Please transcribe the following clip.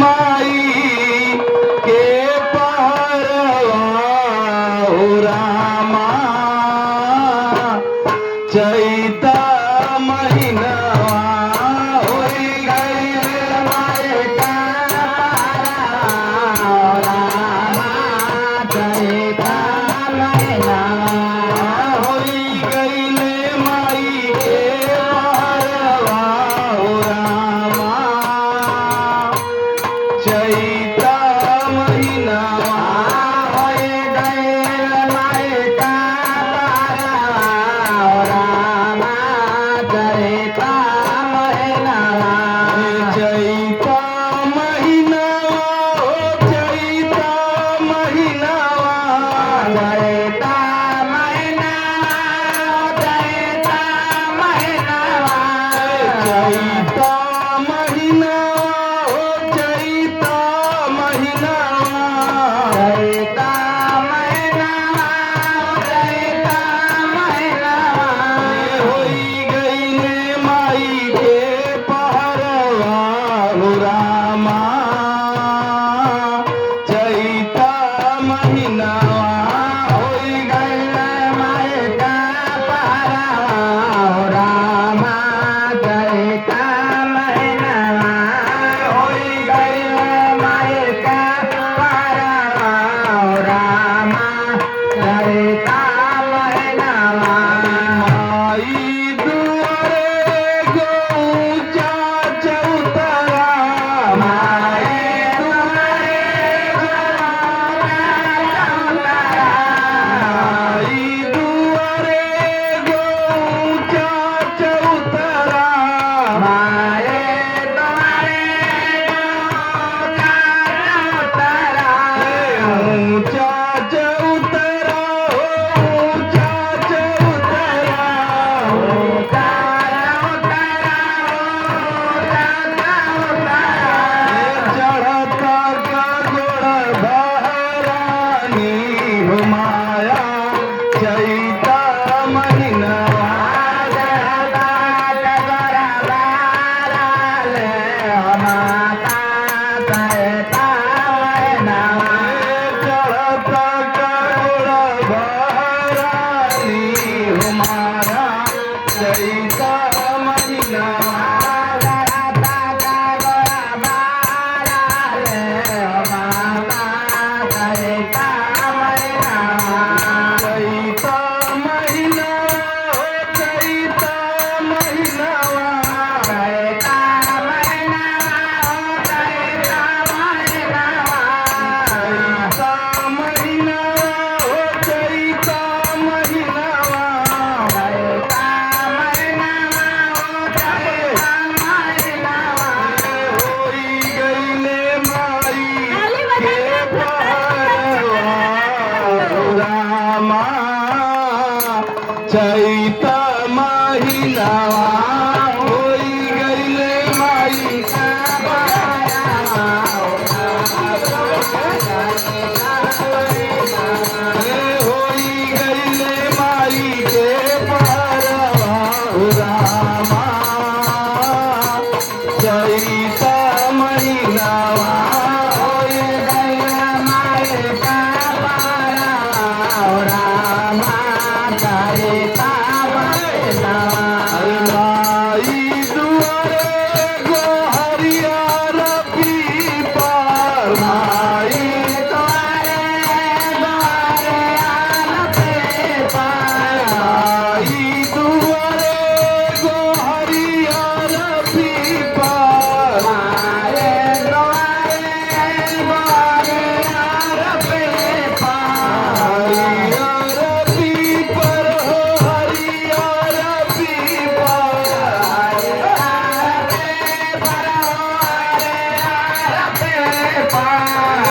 माई के पहरवा हो रामा चैता महीनवा होई गइल माई का रामा चैता महीनवा होई गइल माई के पहरवा हो रामा चैता महीनवा होई गइल माई का पहरवा हो रामा चैता महीनवा चैता महीनवा हो चैता महीनवा चैता चैता महीनवा हो चैता महीनवा चैता महीनवा होई गइले माई के पहरवा हो रामा चैता महीनवा होई गइले माई का पहरवा हो रामा चैता महीनवा होई गइले माई का पहरवा हो रामा चैता महीनवा माई दुआरे गौचा चौतरा माई दुआरे माई दुआरे गौचा चौतरा माए दुआरे ऊंचा चौतरा ऊंचा चौतरा ऊंचा चढ़ता का गोड़ बहरानी हो माया चैता महीनवा चढ़ता का गोड़ बहराले हो माता चैता महीनवा चढ़ता का गोड़ बहरानी हो माया चैता महीनवा चैता महीनवा हो चैता महीनवा चैता महीनवा हो चैता महीनवा होई गइले माई के पहरवा हो रामा चैता महीनवा